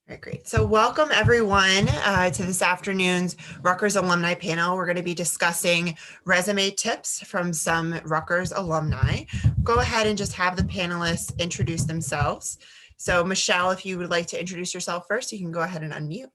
All right, great. So welcome everyone to this afternoon's Rutgers Alumni panel. We're going to be discussing resume tips from some Rutgers alumni. Go ahead and just have the panelists introduce themselves. So Michelle, if you would like to introduce yourself first, you can go ahead and unmute.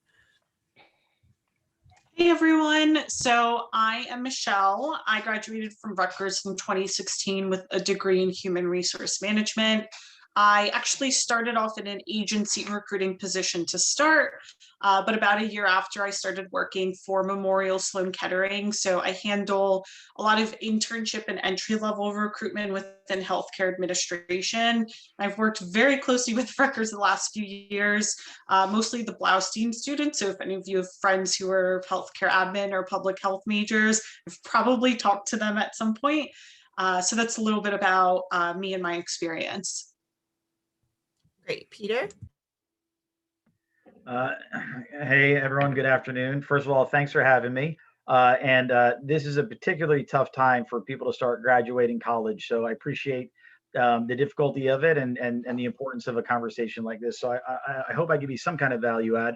Hey everyone, so I am Michelle. I graduated from Rutgers in 2016 with a degree in human resource management. I actually started off in an agency recruiting position to start, but about a year after I started working for Memorial Sloan Kettering. So I handle a lot of internship and entry-level recruitment within healthcare administration. I've worked very closely with Rutgers the last few years, mostly the Blaustein students. So if any of you have friends who are healthcare admin or public health majors, I've probably talked to them at some point. So that's a little bit about me and my experience. Great. Peter? Hey, everyone. Good afternoon. First of all, thanks for having me. This is a particularly tough time for people to start graduating college. So I appreciate the difficulty of it and the importance of a conversation like this. So I hope I give you some kind of value add.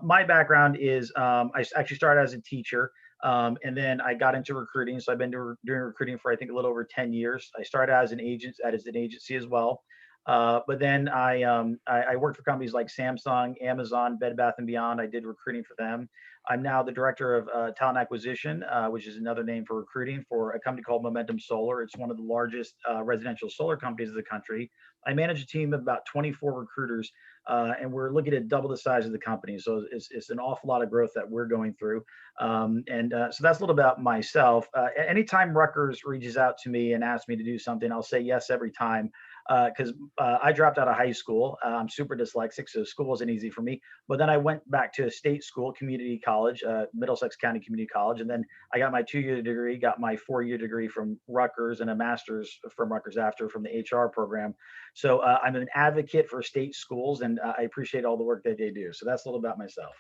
My background is I actually started as a teacher. And then I got into recruiting. So I've been doing recruiting for, I think, a little over 10 years. I started as an agency as well. But then I worked for companies like Samsung, Amazon, Bed Bath & Beyond. I did recruiting for them. I'm now the director of talent acquisition, which is another name for recruiting for a company called Momentum Solar. It's one of the largest residential solar companies in the country. I manage a team of about 24 recruiters, and we're looking to double the size of the company. So it's an awful lot of growth that we're going through. So that's a little about myself. Anytime Rutgers reaches out to me and asks me to do something, I'll say yes every time. Because I dropped out of high school. I'm super dyslexic, so school wasn't easy for me. But then I went back to a state school, community college, Middlesex County Community College. And then I got my 2-year degree, got my 4-year degree from Rutgers and a master's from Rutgers after from the HR program. So I'm an advocate for state schools, and I appreciate all the work that they do. So that's a little about myself.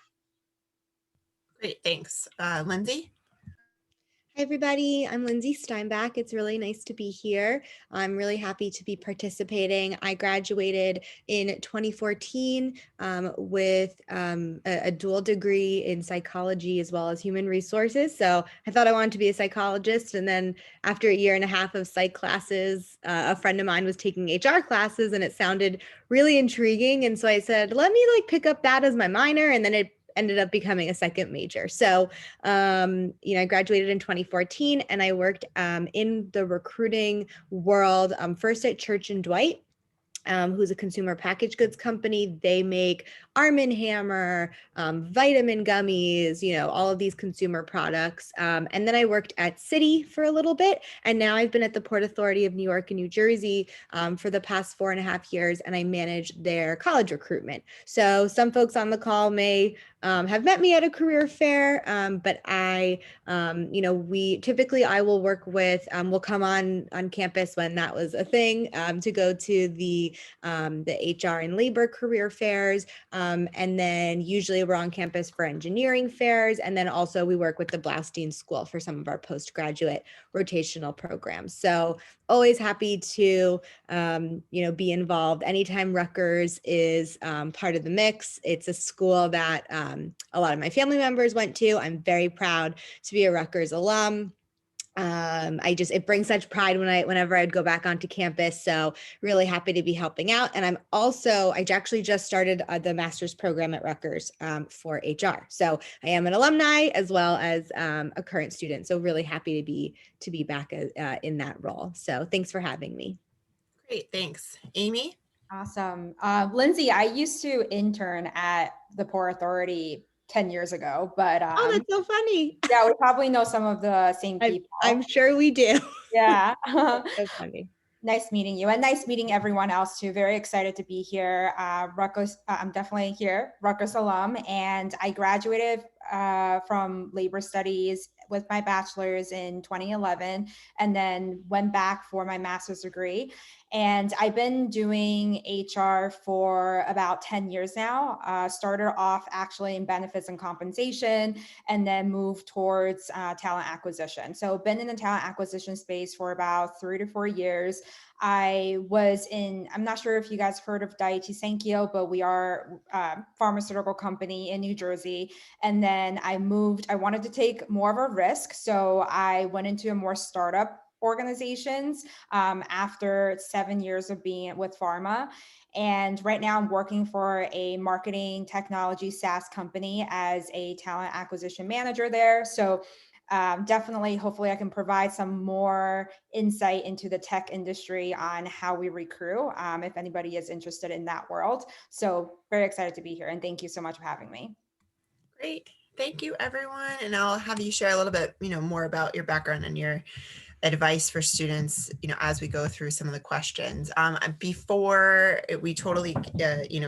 Great, thanks. Lindsay? Hi, everybody. I'm Lindsay Steinbach. It's really nice to be here. I'm really happy to be participating. I graduated in 2014 with a dual degree in psychology as well as human resources. So I thought I wanted to be a psychologist. And then after a year and a half of psych classes, a friend of mine was taking HR classes and it sounded really intriguing. And so I said, let me pick up that as my minor. And then it ended up becoming a second major. So, I graduated in 2014 and I worked in the recruiting world, first at Church & Dwight, who's a consumer packaged goods company. They make Arm & Hammer, vitamin gummies, all of these consumer products. And then I worked at Citi for a little bit. And now I've been at the Port Authority of New York and New Jersey for the past 4.5 years, and I manage their college recruitment. So some folks on the call may have met me at a career fair, but I will work with, we'll come on campus when that was a thing, to go to the HR and labor career fairs. And then usually we're on campus for engineering fairs. And then also we work with the Blaustein School for some of our postgraduate rotational programs. So always happy to, be involved. Anytime Rutgers is part of the mix, it's a school that a lot of my family members went to. I'm very proud to be a Rutgers alum. It brings such pride whenever I'd go back onto campus. So really happy to be helping out. And I actually just started the master's program at Rutgers for HR. So I am an alumni as well as a current student. So really happy to be back in that role. So thanks for having me. Great, thanks. Amy? Awesome. Lindsay, I used to intern at the Port Authority 10 years ago, but oh, that's so funny. Yeah, we probably know some of the same people. I'm sure we do. Yeah. That's so funny. Nice meeting you, and nice meeting everyone else too. Very excited to be here. Rutgers, I'm definitely here, Rutgers alum, and I graduated from labor studies with my bachelor's in 2011, and then went back for my master's degree. And I've been doing HR for about 10 years now. Started off actually in benefits and compensation, and then moved towards talent acquisition. So been in the talent acquisition space for about 3 to 4 years. I'm not sure if you guys heard of Daiichi Sankyo, but we are a pharmaceutical company in New Jersey. And then I wanted to take more of a risk. So I went into a more startup organizations after 7 years of being with pharma. And right now I'm working for a marketing technology SaaS company as a talent acquisition manager there. So definitely, hopefully I can provide some more insight into the tech industry on how we recruit, if anybody is interested in that world. So very excited to be here, and thank you so much for having me. Great. Thank you, everyone. And I'll have you share a little bit, more about your background and your advice for students, as we go through some of the questions. Before we totally,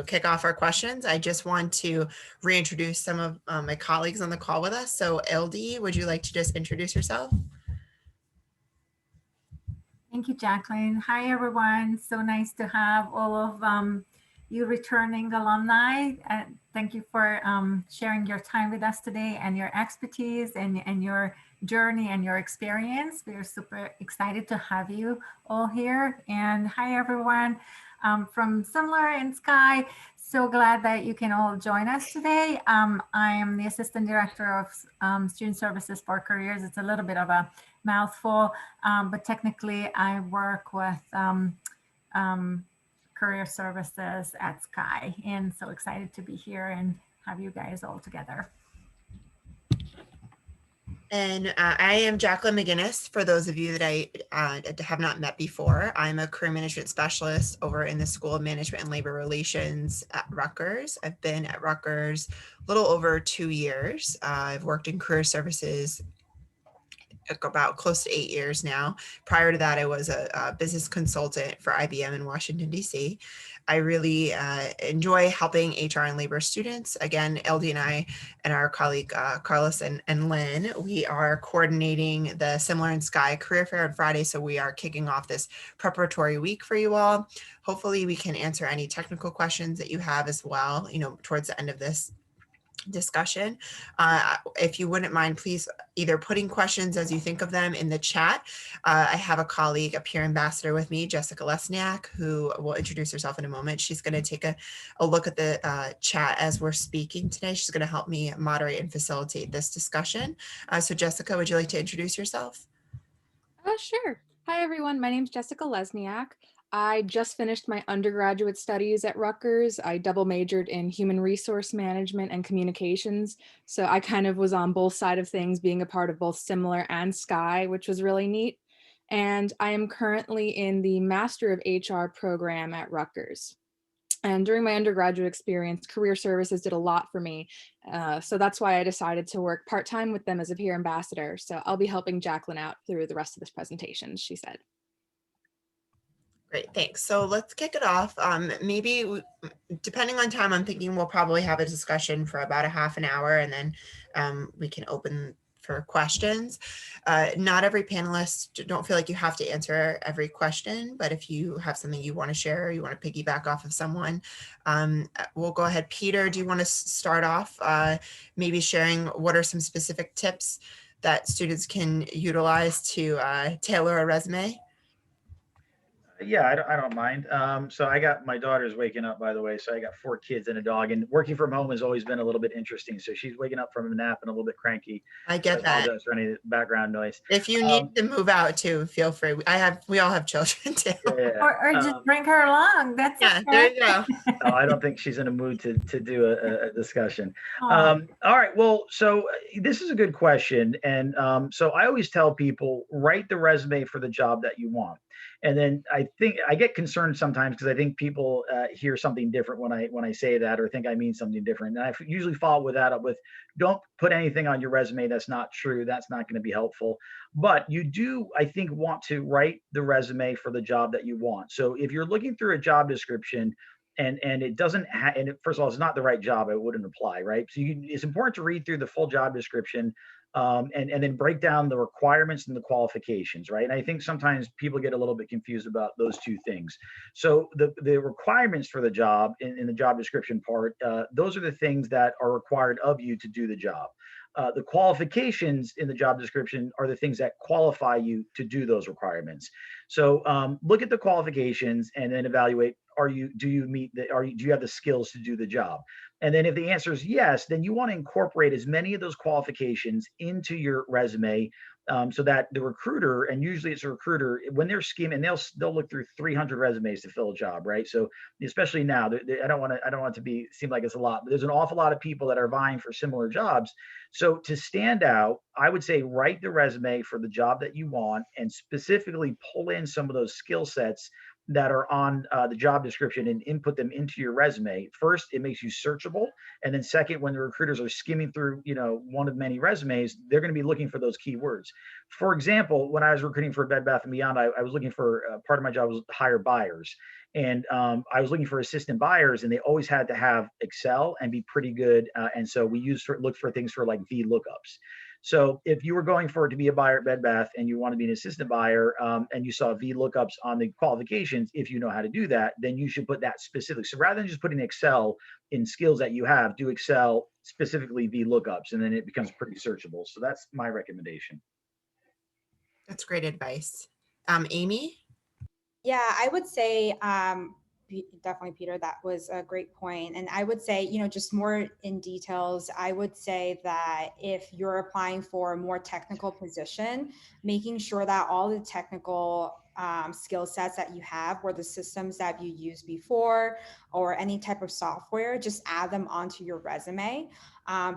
kick off our questions, I just want to reintroduce some of my colleagues on the call with us. So LD, would you like to just introduce yourself? Thank you, Jacqueline. Hi, everyone. So nice to have all of you returning alumni. Thank you for sharing your time with us today and your expertise and your journey and your experience. We are super excited to have you all here. And hi, everyone from Similar and Sky. So glad that you can all join us today. I am the Assistant Director of Student Services for Careers. It's a little bit of a mouthful, but technically I work with career services at Sky, and so excited to be here and have you guys all together. And I am Jacqueline McGinnis. For those of you that I have not met before, I'm a career management specialist over in the School of Management and Labor Relations at Rutgers. I've been at Rutgers a little over 2 years. I've worked in career services about close to 8 years now. Prior to that, I was a business consultant for IBM in Washington, D.C. I really enjoy helping HR and labor students. Again, LD and I and our colleague Carlos and Lynn, we are coordinating the Similar and Sky Career Fair on Friday. So we are kicking off this preparatory week for you all. Hopefully we can answer any technical questions that you have as well, towards the end of this discussion. If you wouldn't mind, please either putting questions as you think of them in the chat. I have a colleague, a peer ambassador with me, Jessica Lesniak, who will introduce herself in a moment. She's going to take a look at the chat as we're speaking today. She's going to help me moderate and facilitate this discussion. So Jessica, would you like to introduce yourself? Sure. Hi, everyone. My name is Jessica Lesniak. I just finished my undergraduate studies at Rutgers. I double majored in human resource management and communications. So I kind of was on both sides of things, being a part of both Similar and Sky, which was really neat. And I am currently in the Master of HR program at Rutgers. And during my undergraduate experience, career services did a lot for me. So that's why I decided to work part-time with them as a peer ambassador. So I'll be helping Jacqueline out through the rest of this presentation, she said. Great, thanks. So let's kick it off. Maybe depending on time, I'm thinking we'll probably have a discussion for about a half an hour, and then we can open for questions. Not every panelist, don't feel like you have to answer every question, but if you have something you want to share, or you want to piggyback off of someone, we'll go ahead. Peter, do you want to start off maybe sharing what are some specific tips that students can utilize to tailor a resume? Yeah, I don't mind. So I got, my daughter's waking up, by the way. So I got 4 kids and a dog, and working from home has always been a little bit interesting. So she's waking up from a nap and a little bit cranky. I get that. I that. apologize for any background noise. If you need to move out too, feel free. We all have children too. Yeah, Or just bring her along. That's Yeah, okay. there you go. no, I don't think she's in a mood to do a discussion. All right. Well, so this is a good question. And so I always tell people, write the resume for the job that you want. And then I think I get concerned sometimes because I think people hear something different when I say that, or think I mean something different. And I usually follow that up with, don't put anything on your resume that's not true. That's not going to be helpful. But you do, I think, want to write the resume for the job that you want. So if you're looking through a job description and it doesn't first of all, it's not the right job, it wouldn't apply, right? So it's important to read through the full job description, and then break down the requirements and the qualifications, right? And I think sometimes people get a little bit confused about those two things. So the requirements for the job in the job description part, those are the things that are required of you to do the job. The qualifications in the job description are the things that qualify you to do those requirements. So look at the qualifications and then evaluate, do you have the skills to do the job? And then if the answer is yes, then you want to incorporate as many of those qualifications into your resume, so that the recruiter, and usually it's a recruiter, when they're skimming, they'll look through 300 resumes to fill a job, right? So especially now, I don't want it to seem like it's a lot, but there's an awful lot of people that are vying for similar jobs. So to stand out, I would say write the resume for the job that you want and specifically pull in some of those skill sets that are on the job description and input them into your resume. First, it makes you searchable. And then second, when the recruiters are skimming through, one of many resumes, they're going to be looking for those keywords. For example, when I was recruiting for Bed Bath & Beyond, I was looking for, part of my job was to hire buyers. And I was looking for assistant buyers, and they always had to have Excel and be pretty good. And so we look for things for like VLOOKUPs. So if you were going for it to be a buyer at Bed Bath and you want to be an assistant buyer, and you saw VLOOKUPs on the qualifications, if you know how to do that, then you should put that specific. So rather than just putting Excel in skills that you have, do Excel specifically VLOOKUPs, and then it becomes pretty searchable. So that's my recommendation. That's great advice. Amy? Yeah, I would say definitely, Peter, that was a great point. And I would say, just more in details, I would say that if you're applying for a more technical position, making sure that all the technical skill sets that you have, or the systems that you used before, or any type of software, just add them onto your resume.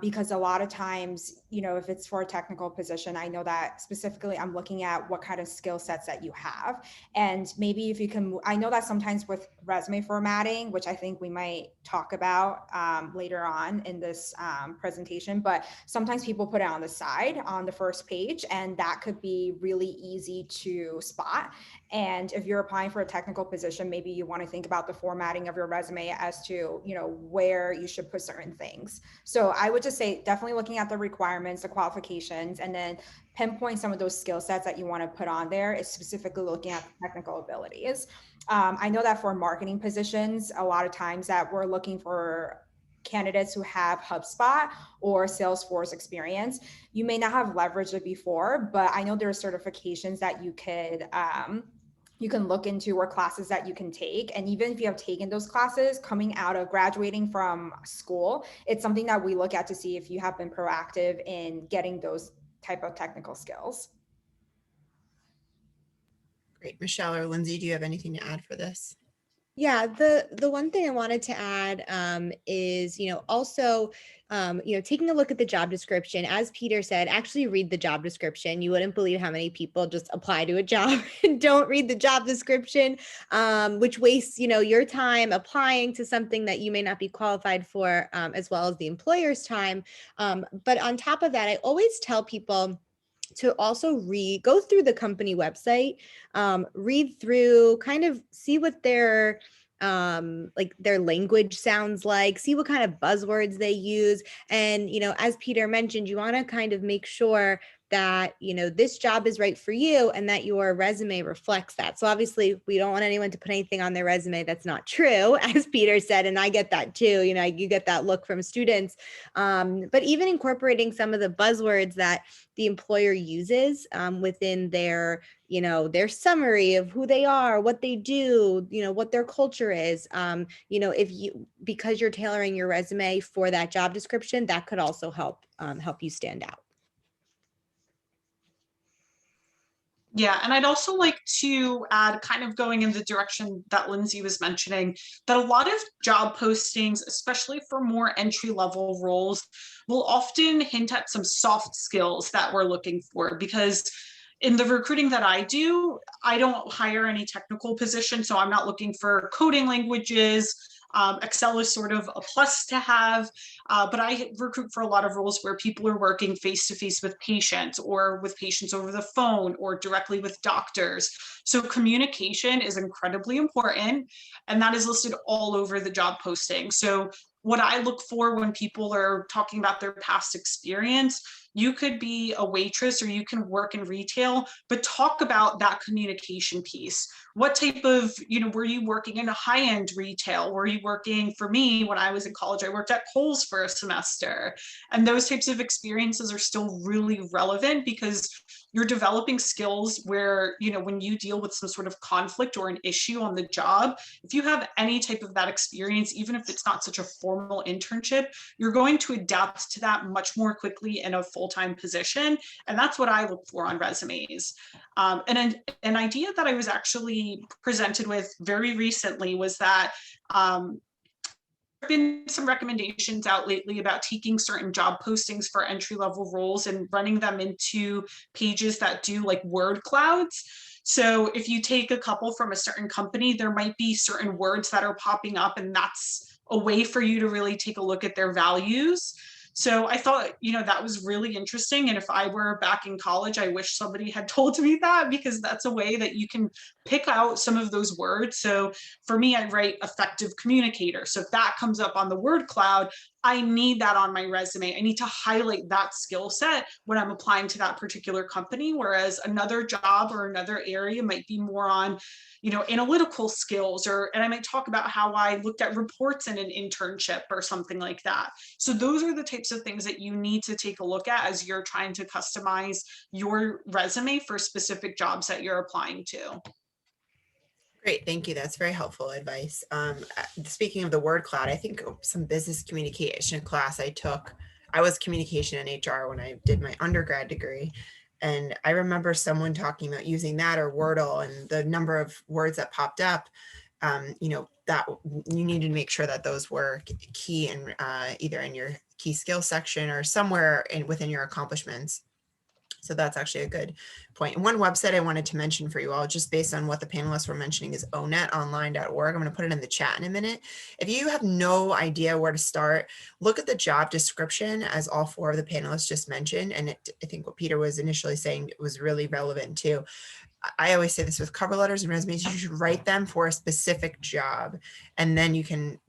Because a lot of times, if it's for a technical position, I know that specifically I'm looking at what kind of skill sets that you have. And maybe if you can, I know that sometimes with resume formatting, which I think we might talk about later on in this presentation, but sometimes people put it on the side on the first page, and that could be really easy to spot. And if you're applying for a technical position, maybe you want to think about the formatting of your resume as to, where you should put certain things. So I would just say definitely looking at the requirements, the qualifications, and then pinpoint some of those skill sets that you want to put on there, is specifically looking at technical abilities. I know that for marketing positions, a lot of times that we're looking for candidates who have HubSpot or Salesforce experience. You may not have leveraged it before, but I know there are certifications that you can look into, or classes that you can take. And even if you have taken those classes coming out of graduating from school, it's something that we look at to see if you have been proactive in getting those type of technical skills. Great. Michelle or Lindsay, do you have anything to add for this? Yeah, the one thing I wanted to add is, also, taking a look at the job description. As Peter said, actually read the job description. You wouldn't believe how many people just apply to a job and don't read the job description, which wastes, your time applying to something that you may not be qualified for, as well as the employer's time. But on top of that, I always tell people to also go through the company website, read through, kind of see what their language sounds like, see what kind of buzzwords they use. And, as Peter mentioned, you want to kind of make sure that, this job is right for you and that your resume reflects that. So obviously we don't want anyone to put anything on their resume that's not true, as Peter said, and I get that too. You get that look from students. But even incorporating some of the buzzwords that the employer uses within their summary of who they are, what they do, what their culture is, because you're tailoring your resume for that job description, that could also help you stand out. Yeah, and I'd also like to add, kind of going in the direction that Lindsay was mentioning, that a lot of job postings, especially for more entry-level roles, will often hint at some soft skills that we're looking for, because in the recruiting that I do, I don't hire any technical position, so I'm not looking for coding languages. Excel is sort of a plus to have, but I recruit for a lot of roles where people are working face-to-face with patients, or with patients over the phone, or directly with doctors. So communication is incredibly important, and that is listed all over the job posting. So what I look for when people are talking about their past experience, You could be a waitress or you can work in retail, but talk about that communication piece. What type of, were you working in a high-end retail? Were you working, for me, when I was in college, I worked at Kohl's for a semester. And those types of experiences are still really relevant because you're developing skills where, when you deal with some sort of conflict or an issue on the job, if you have any type of that experience, even if it's not such a formal internship, you're going to adapt to that much more quickly in a full-time position. And that's what I look for on resumes. And an idea that I was actually presented with very recently was that been some recommendations out lately about taking certain job postings for entry-level roles and running them into pages that do like word clouds. So if you take a couple from a certain company, there might be certain words that are popping up, and that's a way for you to really take a look at their values. So I thought, that was really interesting. And if I were back in college, I wish somebody had told me that, because that's a way that you can pick out some of those words. So for me, I write effective communicator. So if that comes up on the word cloud, I need that on my resume. I need to highlight that skill set when I'm applying to that particular company. Whereas another job or another area might be more on, analytical skills, and I might talk about how I looked at reports in an internship or something like that. So those are the types of things that you need to take a look at as you're trying to customize your resume for specific jobs that you're applying to. Great, thank you. That's very helpful advice. Speaking of the word cloud, I think some business communication class I took, I was communication and HR when I did my undergrad degree. And I remember someone talking about using that or Wordle, and the number of words that popped up, that you need to make sure that those were key in either in your key skill section or somewhere within your accomplishments. So that's actually a good point. And one website I wanted to mention for you all, just based on what the panelists were mentioning, is onetonline.org. I'm going to put it in the chat in a minute. If you have no idea where to start, look at the job description, as all four of the panelists just mentioned. And I think what Peter was initially saying was really relevant too. I always say this with cover letters and resumes, you should write them for a specific job, and then you can,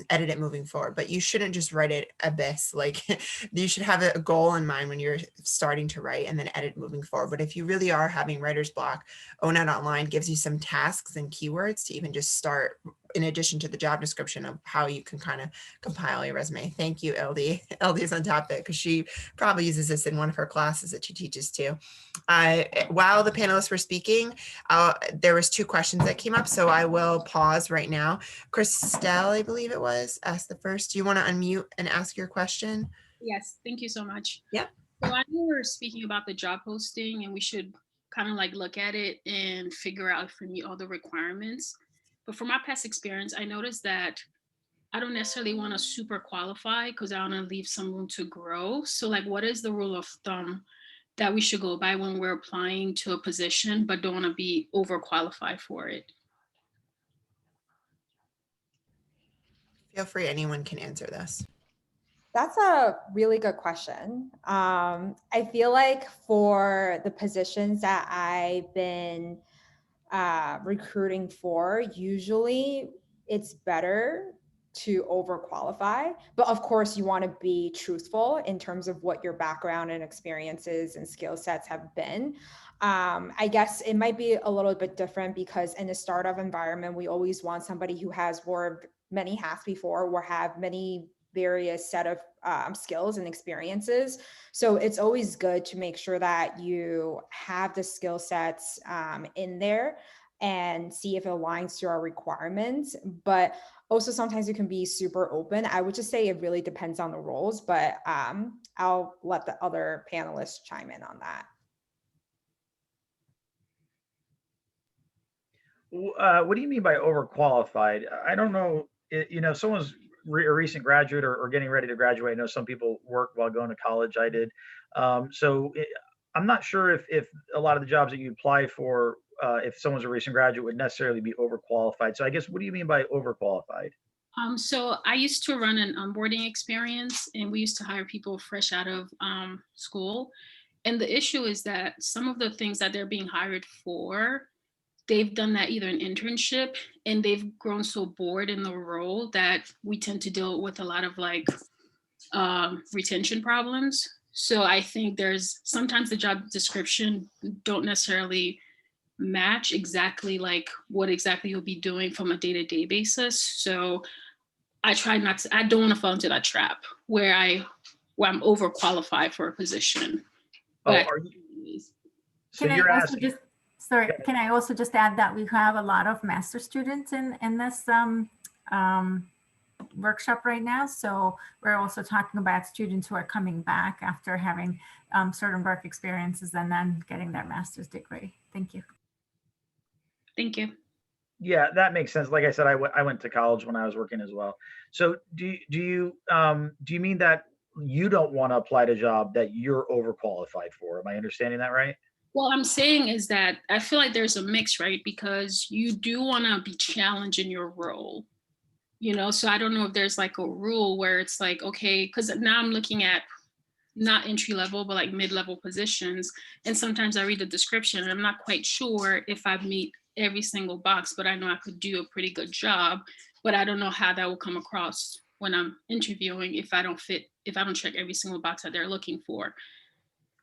edit it moving forward. But you shouldn't just write it abyss. Like, you should have a goal in mind when you're starting to write and then edit moving forward. But if you really are having writer's block, ONET Online gives you some tasks and keywords to even just start, in addition to the job description, of how you can kind of compile your resume. Thank you, LD. LD is on top of it because she probably uses this in one of her classes that she teaches too. While the panelists were speaking, there was 2 questions that came up, so I will pause right now. Christelle, I believe it was, asked the first. Do you want to unmute and ask your question? Yes, thank you so much. Yeah. So I know we're speaking about the job posting, and we should kind of like look at it and figure out if we meet all the requirements. But from my past experience, I noticed that I don't necessarily want to super qualify because I want to leave some room to grow. So like, what is the rule of thumb that we should go by when we're applying to a position, but don't want to be overqualified for it? Feel free, anyone can answer this. That's a really good question. I feel like for the positions that I've been recruiting for, usually it's better to overqualify, but of course you want to be truthful in terms of what your background and experiences and skill sets have been. I guess it might be a little bit different because in a startup environment, we always want somebody who has wore many hats before or have many various set of skills and experiences. So it's always good to make sure that you have the skill sets in there and see if it aligns to our requirements. But also sometimes it can be super open. I would just say it really depends on the roles, but I'll let the other panelists chime in on that. What do you mean by overqualified? I don't know. If someone's a recent graduate or getting ready to graduate. I know some people work while going to college. I did. I'm not sure if a lot of the jobs that you apply for, if someone's a recent graduate, would necessarily be overqualified. So I guess, what do you mean by overqualified? So I used to run an onboarding experience, and we used to hire people fresh out of school. And the issue is that some of the things that they're being hired for, they've done that either an internship, and they've grown so bored in the role that we tend to deal with a lot of like retention problems. So I think there's sometimes the job description don't necessarily match exactly like what exactly you'll be doing from a day-to-day basis. So I try not to, I don't want to fall into that trap where I'm overqualified for a position. Oh, But are you, so Can I you're also asking, just, sorry, can I also just add that we have a lot of master students in this workshop right now. So we're also talking about students who are coming back after having certain work experiences and then getting their master's degree. Thank you. thank you. yeah, that makes sense. Like I said, I went to college when I was working as well. So do you mean that you don't want to apply to a job that you're overqualified for? Am I understanding that right? What I'm saying is that I feel like there's a mix, right? Because you do want to be challenged in your role, so I don't know if there's like a rule where it's like, okay, because now I'm looking at not entry level, but like mid-level positions. And sometimes I read the description and I'm not quite sure if I meet every single box, but I know I could do a pretty good job, but I don't know how that will come across when I'm interviewing if I don't check every single box that they're looking for.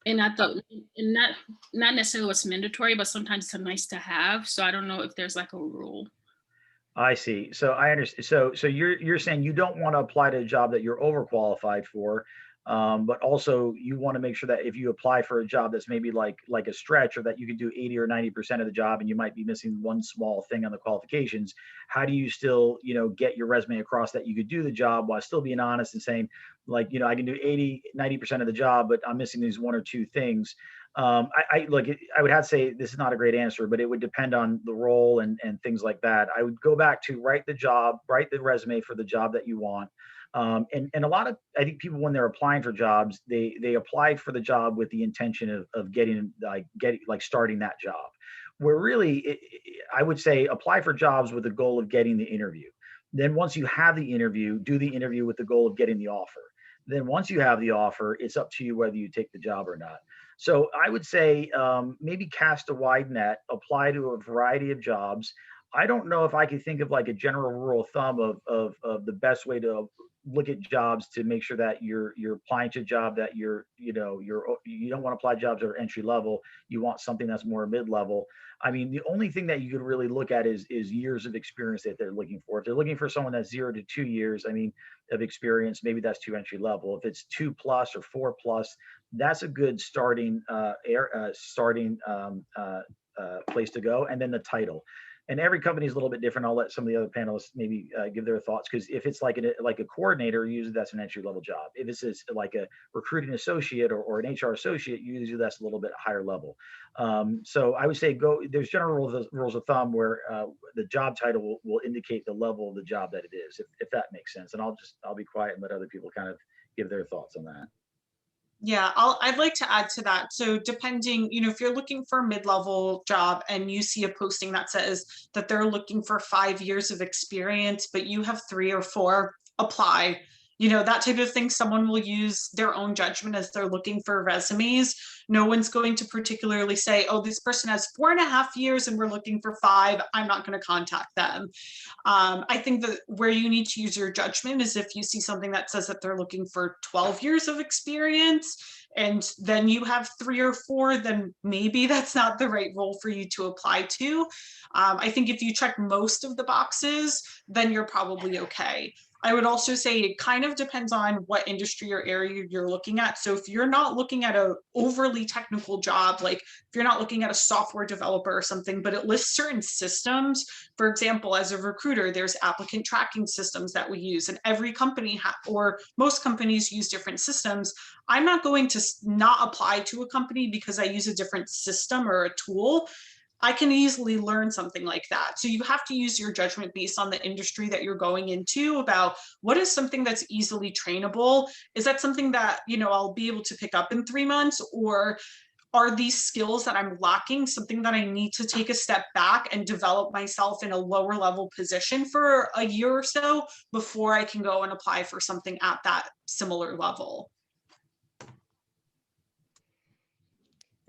And not necessarily what's mandatory, but sometimes it's a nice to have. So I don't know if there's like a rule. I see. So I understand. So you're saying you don't want to apply to a job that you're overqualified for, but also you want to make sure that if you apply for a job that's maybe like a stretch, or that you can do 80 or 90% of the job, and you might be missing one small thing on the qualifications. How do you still, get your resume across that you could do the job while still being honest and saying, like, I can do 80, 90% of the job, but I'm missing these one or two things. I look, I would have to say this is not a great answer, but it would depend on the role and things like that. I would go back to write the resume for the job that you want. And a lot of, I think people, when they're applying for jobs, they apply for the job with the intention of getting starting that job, where really I would say apply for jobs with the goal of getting the interview. Then once you have the interview, do the interview with the goal of getting the offer. Then once you have the offer, it's up to you whether you take the job or not. So I would say maybe cast a wide net, apply to a variety of jobs. I don't know if I could think of like a general rule of thumb of the best way to look at jobs to make sure that you're applying to a job that you don't want to apply jobs that are entry level. You want something that's more mid level. I mean, the only thing that you could really look at is years of experience that they're looking for. If they're looking for someone that's 0 to 2 years, I mean, of experience, maybe that's too entry level. If it's 2+ or 4+, that's a good starting place to go. And then the title. And every company is a little bit different. I'll let some of the other panelists maybe give their thoughts, because if it's like a coordinator, usually that's an entry level job. If it's like a recruiting associate or an HR associate, usually that's a little bit higher level. So I would say there's general rules of thumb where the job title will indicate the level of the job that it is, if that makes sense. And I'll be quiet and let other people kind of give their thoughts on that. Yeah, I'd like to add to that. So depending, if you're looking for a mid-level job and you see a posting that says that they're looking for 5 years of experience, but you have 3 or 4, apply. That type of thing, someone will use their own judgment as they're looking for resumes. No one's going to particularly say, oh, this person has 4.5 years and we're looking for 5. I'm not going to contact them. I think that where you need to use your judgment is if you see something that says that they're looking for 12 years of experience and then you have 3 or 4, then maybe that's not the right role for you to apply to. I think if you check most of the boxes, then you're probably okay. I would also say it kind of depends on what industry or area you're looking at. So if you're not looking at an overly technical job, like if you're not looking at a software developer or something, but it lists certain systems, for example, as a recruiter, there's applicant tracking systems that we use, and every company or most companies use different systems. I'm not going to not apply to a company because I use a different system or a tool. I can easily learn something like that. So you have to use your judgment based on the industry that you're going into about what is something that's easily trainable. Is that something that, I'll be able to pick up in 3 months, or are these skills that I'm lacking something that I need to take a step back and develop myself in a lower level position for a year or so before I can go and apply for something at that similar level?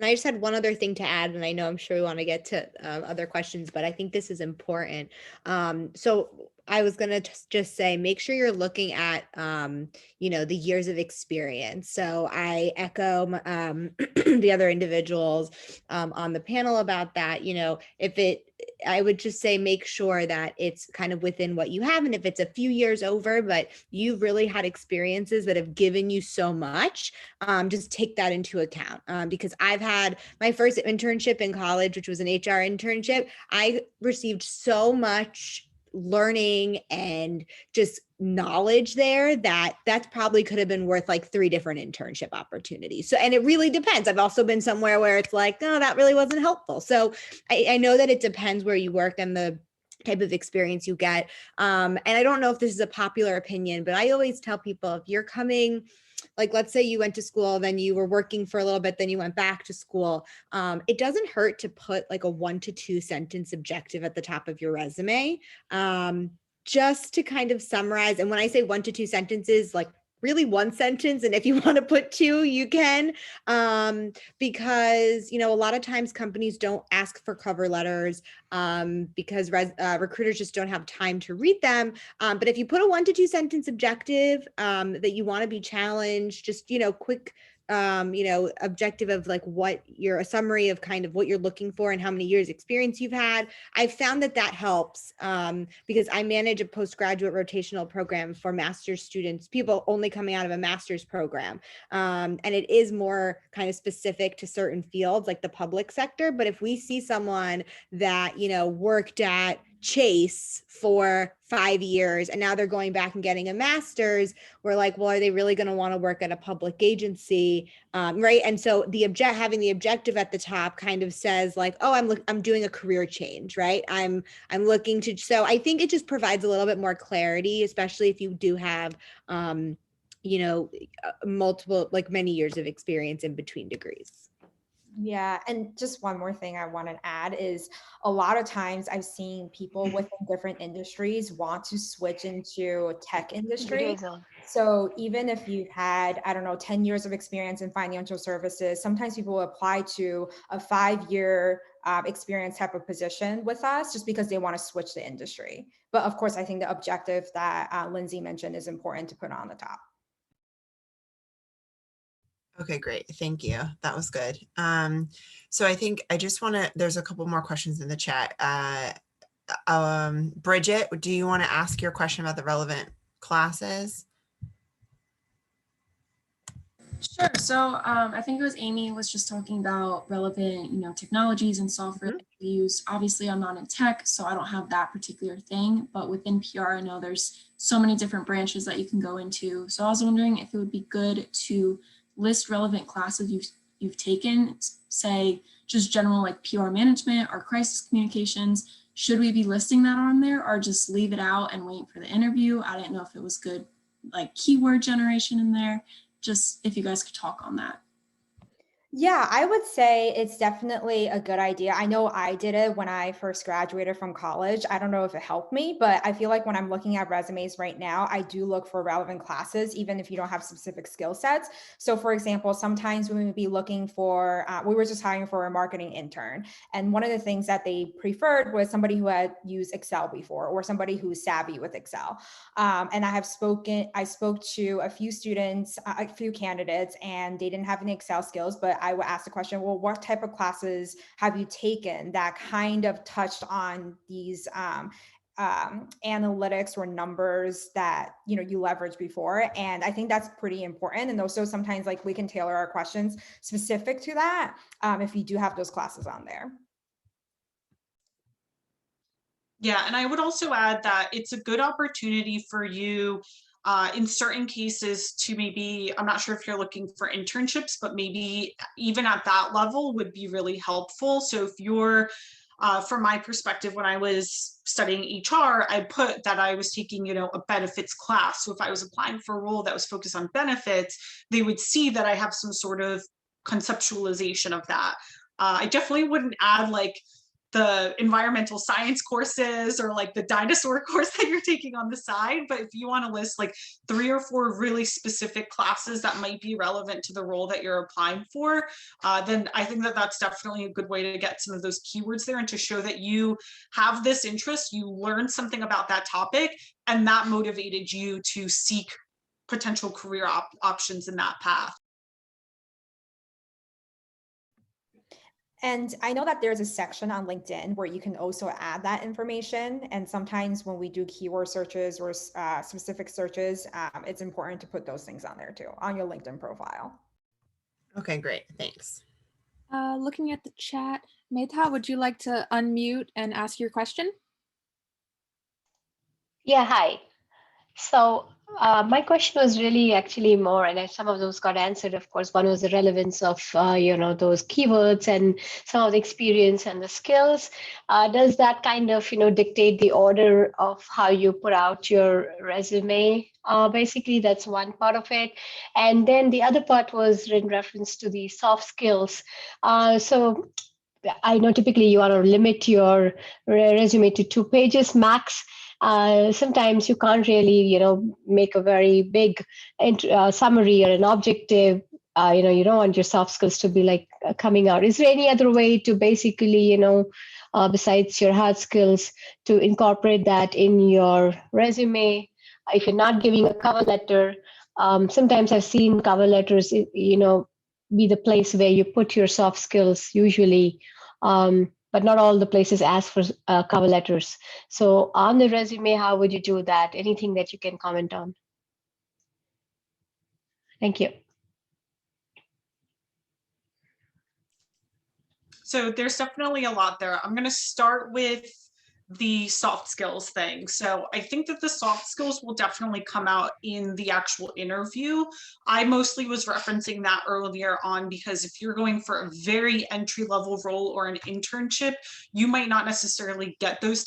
And I just had one other thing to add, and I know I'm sure we want to get to other questions, but I think this is important. So I was going to just say, make sure you're looking at, the years of experience. So I echo the other individuals on the panel about that. I would just say, make sure that it's kind of within what you have. And if it's a few years over, but you've really had experiences that have given you so much, just take that into account. Because I've had my first internship in college, which was an HR internship. I received so much learning and just knowledge there that probably could have been worth like 3 different internship opportunities. So, and it really depends. I've also been somewhere where it's like, no, that really wasn't helpful. So I know that it depends where you work and the type of experience you get. And I don't know if this is a popular opinion, but I always tell people, if you're coming, like, let's say you went to school, then you were working for a little bit, then you went back to school. It doesn't hurt to put like a 1 to 2 sentence objective at the top of your resume, just to kind of summarize. And when I say 1 to 2 sentences, like really 1 sentence. And if you want to put 2, you can, because, a lot of times companies don't ask for cover letters because recruiters just don't have time to read them. But if you put a 1 to 2 sentence objective that you want to be challenged, just, quick, objective of like a summary of kind of what you're looking for and how many years experience you've had. I've found that helps because I manage a postgraduate rotational program for master's students, people only coming out of a master's program. And it is more kind of specific to certain fields like the public sector. But if we see someone that, worked at Chase for 5 years and now they're going back and getting a master's, we're like, well, are they really going to want to work at a public agency? Right. And so having the objective at the top kind of says like, oh, I'm doing a career change, right? I'm looking to, so I think it just provides a little bit more clarity, especially if you do have, multiple, like many years of experience in between degrees. Yeah, and just one more thing I want to add is a lot of times I've seen people within different industries want to switch into tech industry. So even if you've had, 10 years of experience in financial services, sometimes people will apply to a 5-year experience type of position with us just because they want to switch the industry. But of course, I think the objective that Lindsay mentioned is important to put on the top. Okay, great. Thank you. That was good. So I think I just want to, there's a couple more questions in the chat. Bridget, do you want to ask your question about the relevant classes? Sure. So I think it was Amy was just talking about relevant, technologies and software that we use. Obviously, I'm not in tech, so I don't have that particular thing. But within PR, I know there's so many different branches that you can go into. So I was wondering if it would be good to list relevant classes you've taken, say just general like PR management or crisis communications. Should we be listing that on there or just leave it out and wait for the interview? I didn't know if it was good like keyword generation in there. Just if you guys could talk on that. Yeah, I would say it's definitely a good idea. I know I did it when I first graduated from college. I don't know if it helped me, but I feel like when I'm looking at resumes right now, I do look for relevant classes, even if you don't have specific skill sets. So for example, sometimes we would be looking for, we were just hiring for a marketing intern. And one of the things that they preferred was somebody who had used Excel before or somebody who's savvy with Excel. And I spoke to a few students, a few candidates, and they didn't have any Excel skills, but I would ask the question, well, what type of classes have you taken that kind of touched on these analytics or numbers that you leveraged before? And I think that's pretty important. And also sometimes like we can tailor our questions specific to that if you do have those classes on there. Yeah, and I would also add that it's a good opportunity for you in certain cases to maybe, I'm not sure if you're looking for internships, but maybe even at that level would be really helpful. So if you're, from my perspective, when I was studying HR, I put that I was taking, a benefits class. So if I was applying for a role that was focused on benefits, they would see that I have some sort of conceptualization of that. I definitely wouldn't add like the environmental science courses or like the dinosaur course that you're taking on the side. But if you want to list like 3 or 4 really specific classes that might be relevant to the role that you're applying for, then I think that that's definitely a good way to get some of those keywords there and to show that you have this interest, you learned something about that topic, and that motivated you to seek potential career options in that path. And I know that there's a section on LinkedIn where you can also add that information. And sometimes when we do keyword searches or specific searches, it's important to put those things on there too, on your LinkedIn profile. Okay, great. Thanks. Looking at the chat, Metha, would you like to unmute and ask your question? Yeah, hi. So my question was really actually more, and some of those got answered, of course. One was the relevance of, those keywords and some of the experience and the skills. Does that kind of, dictate the order of how you put out your resume? Basically, that's one part of it. And then the other part was in reference to the soft skills. So I know typically you want to limit your resume to 2 pages max. Sometimes you can't really, make a very big summary or an objective. You don't want your soft skills to be like coming out. Is there any other way to basically, besides your hard skills, to incorporate that in your resume? If you're not giving a cover letter, sometimes I've seen cover letters, be the place where you put your soft skills usually. But not all the places ask for cover letters. So on the resume, how would you do that? Anything that you can comment on? Thank you. So there's definitely a lot there. I'm going to start with the soft skills thing. So I think that the soft skills will definitely come out in the actual interview. I mostly was referencing that earlier on because if you're going for a very entry level role or an internship, you might not necessarily get those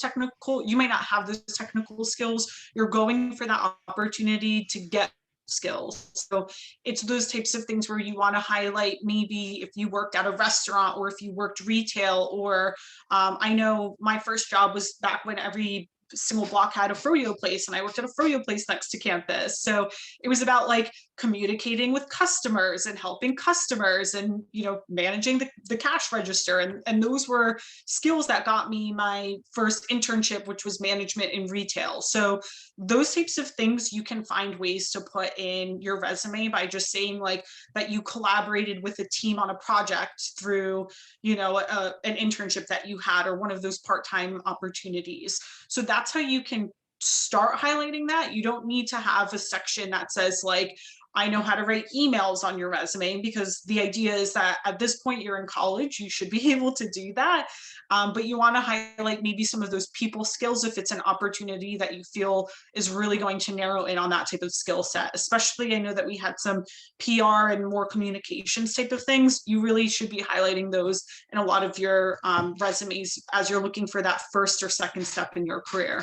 you might not have those technical skills. You're going for that opportunity to get skills. So it's those types of things where you want to highlight maybe if you worked at a restaurant or if you worked retail, or I know my first job was back when every single block had a froyo place, and I worked at a froyo place next to campus. So it was about like communicating with customers and helping customers and managing the cash register, and those were skills that got me my first internship, which was management in retail. So those types of things you can find ways to put in your resume by just saying like that you collaborated with a team on a project through an internship that you had or one of those part-time opportunities. So that's how you can start highlighting that. You don't need to have a section that says like, I know how to write emails on your resume, because the idea is that at this point you're in college, you should be able to do that. But you want to highlight maybe some of those people skills if it's an opportunity that you feel is really going to narrow in on that type of skill set. Especially, I know that we had some PR and more communications type of things. You really should be highlighting those in a lot of your resumes as you're looking for that first or second step in your career.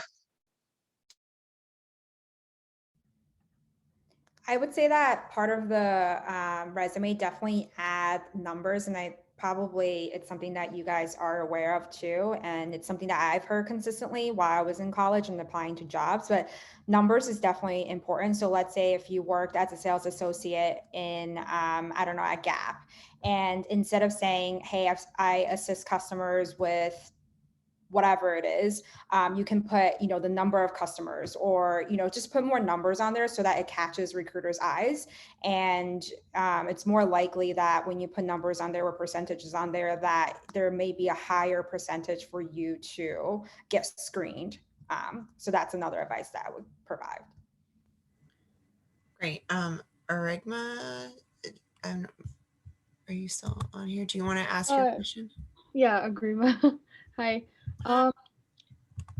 I would say that part of the resume definitely add numbers, and it's something that you guys are aware of too, and it's something that I've heard consistently while I was in college and applying to jobs, but numbers is definitely important. So let's say if you worked as a sales associate in, at Gap, and instead of saying, hey, I assist customers with whatever it is, you can put, the number of customers, or, just put more numbers on there so that it catches recruiters' eyes. And it's more likely that when you put numbers on there or percentages on there, that there may be a higher percentage for you to get screened. So that's another advice that I would provide. Great. Arigma, are you still on here? Do you want to ask your question? Yeah, Agrima. Hi.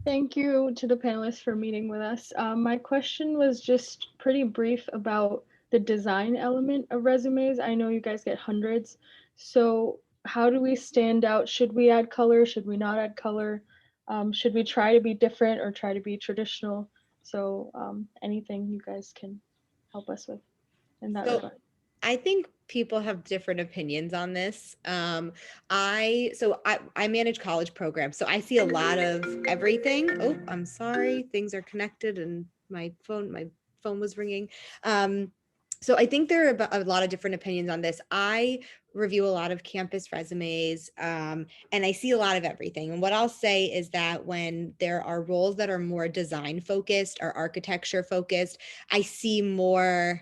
Thank you to the panelists for meeting with us. My question was just pretty brief about the design element of resumes. I know you guys get hundreds. So how do we stand out? Should we add color? Should we not add color? Should we try to be different or try to be traditional? So anything you guys can help us with in that regard. I think people have different opinions on this. I manage college programs, so I see a lot of everything. Oh, I'm sorry, things are connected, and my phone was ringing. So I think there are a lot of different opinions on this. I review a lot of campus resumes, and I see a lot of everything. And what I'll say is that when there are roles that are more design focused or architecture focused, I see more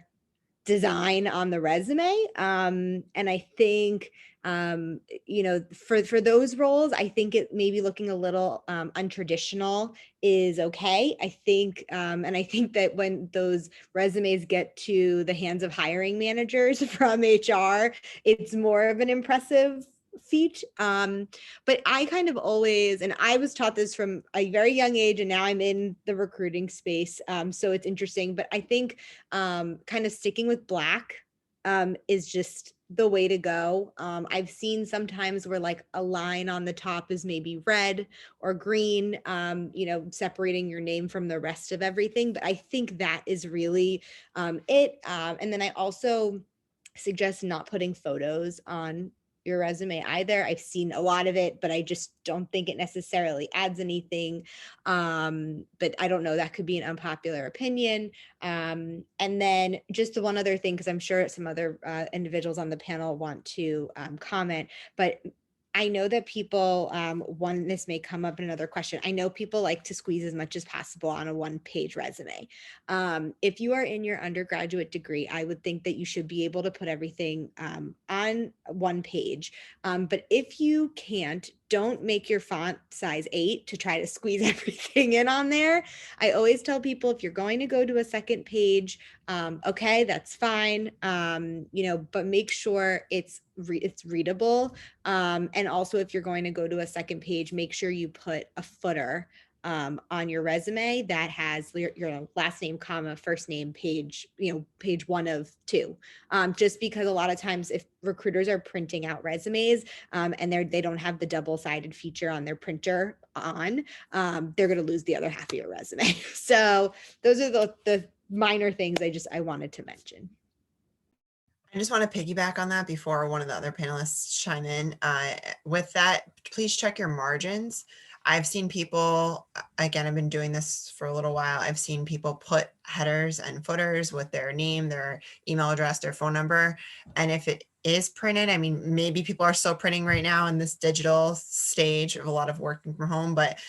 design on the resume. And I think, for those roles, I think it maybe looking a little untraditional is okay. I think, and I think that when those resumes get to the hands of hiring managers from HR, it's more of an impressive feat. But I kind of always, and I was taught this from a very young age, and now I'm in the recruiting space. So it's interesting, but I think kind of sticking with black is just the way to go. I've seen sometimes where like a line on the top is maybe red or green, separating your name from the rest of everything. But I think that is really it. And then I also suggest not putting photos on your resume either. I've seen a lot of it, but I just don't think it necessarily adds anything. But I don't know, that could be an unpopular opinion. And then just the one other thing, because I'm sure some other individuals on the panel want to comment, but I know that people, this may come up in another question. I know people like to squeeze as much as possible on a one-page resume. If you are in your undergraduate degree, I would think that you should be able to put everything on one page. But if you can't, don't make your font size 8 to try to squeeze everything in on there. I always tell people, if you're going to go to a second page, okay, that's fine. But make sure it's readable. And also, if you're going to go to a second page, make sure you put a footer on your resume that has your last name, comma, first name, page 1 of 2. Just because a lot of times if recruiters are printing out resumes and they don't have the double-sided feature on their printer on, they're going to lose the other half of your resume. So those are the minor things I wanted to mention. I just want to piggyback on that before one of the other panelists chime in. With that, please check your margins. I've seen people, again, I've been doing this for a little while. I've seen people put headers and footers with their name, their email address, their phone number. And if it is printed, I mean, maybe people are still printing right now in this digital stage of a lot of working from home, but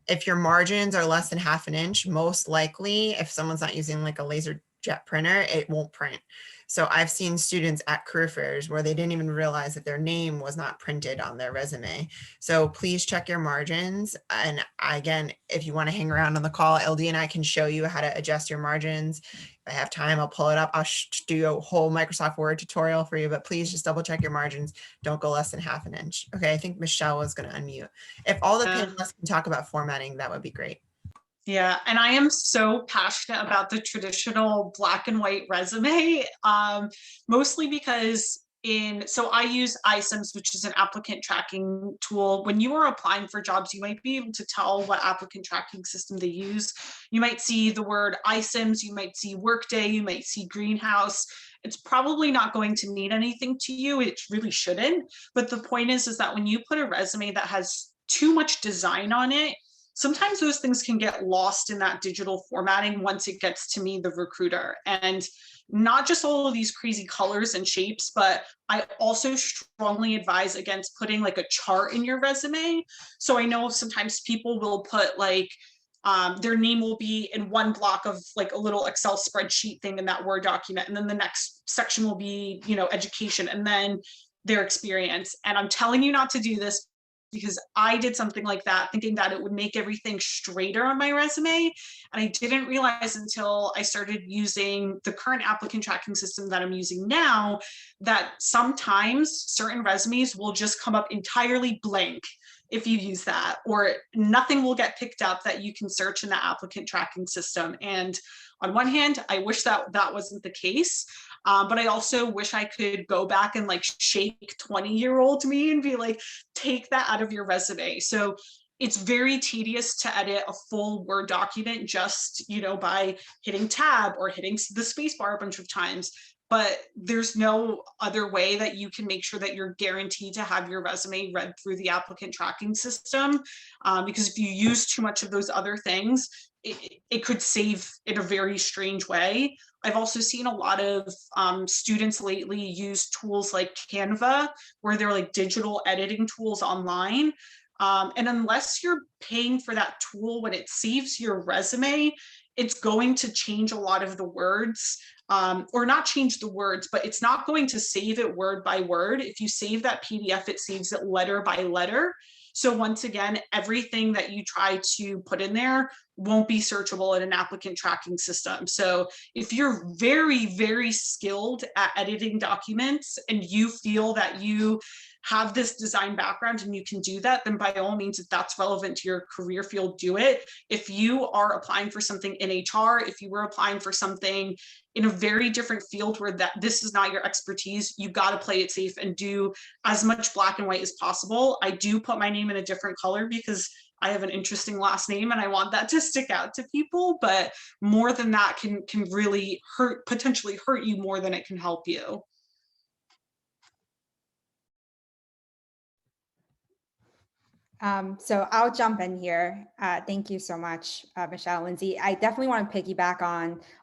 if your margins are less than ½ an inch, most likely, if someone's not using like a laser jet printer, it won't print. So I've seen students at career fairs where they didn't even realize that their name was not printed on their resume. So please check your margins. And again, if you want to hang around on the call, LD and I can show you how to adjust your margins. If I have time, I'll pull it up. I'll do a whole Microsoft Word tutorial for you, but please just double check your margins. Don't go less than ½ an inch. Okay, I think Michelle was going to unmute. If all the panelists can talk about formatting, that would be great. Yeah, and I am so passionate about the traditional black and white resume, mostly because so I use iCIMS, which is an applicant tracking tool. When you are applying for jobs, you might be able to tell what applicant tracking system they use. You might see the word iCIMS, you might see Workday, you might see Greenhouse. It's probably not going to mean anything to you. It really shouldn't. But the point is that when you put a resume that has too much design on it, sometimes those things can get lost in that digital formatting once it gets to me, the recruiter. And not just all of these crazy colors and shapes, but I also strongly advise against putting like a chart in your resume. So I know sometimes people will put like, their name will be in one block of like a little Excel spreadsheet thing in that Word document. And then the next section will be, education, and then their experience. And I'm telling you not to do this, because I did something like that thinking that it would make everything straighter on my resume. And I didn't realize until I started using the current applicant tracking system that I'm using now, that sometimes certain resumes will just come up entirely blank if you use that, or nothing will get picked up that you can search in the applicant tracking system. And on one hand, I wish that that wasn't the case. But I also wish I could go back and like shake 20-year-old me and be like, take that out of your resume. So it's very tedious to edit a full Word document just, by hitting tab or hitting the space bar a bunch of times. But there's no other way that you can make sure that you're guaranteed to have your resume read through the applicant tracking system. Because if you use too much of those other things, it could save in a very strange way. I've also seen a lot of students lately use tools like Canva, where they're like digital editing tools online. And unless you're paying for that tool when it saves your resume, it's going to change a lot of the words, or not change the words, but it's not going to save it word by word. If you save that PDF, it saves it letter by letter. So once again, everything that you try to put in there won't be searchable in an applicant tracking system. So if you're very, very skilled at editing documents and you feel that you have this design background and you can do that, then by all means, if that's relevant to your career field, do it. If you are applying for something in HR, if you were applying for something in a very different field where this is not your expertise, you got to play it safe and do as much black and white as possible. I do put my name in a different color because I have an interesting last name and I want that to stick out to people, but more than that can really potentially hurt you more than it can help you. So I'll jump in here. Thank you so much, Michelle, Lindsay. I definitely want to piggyback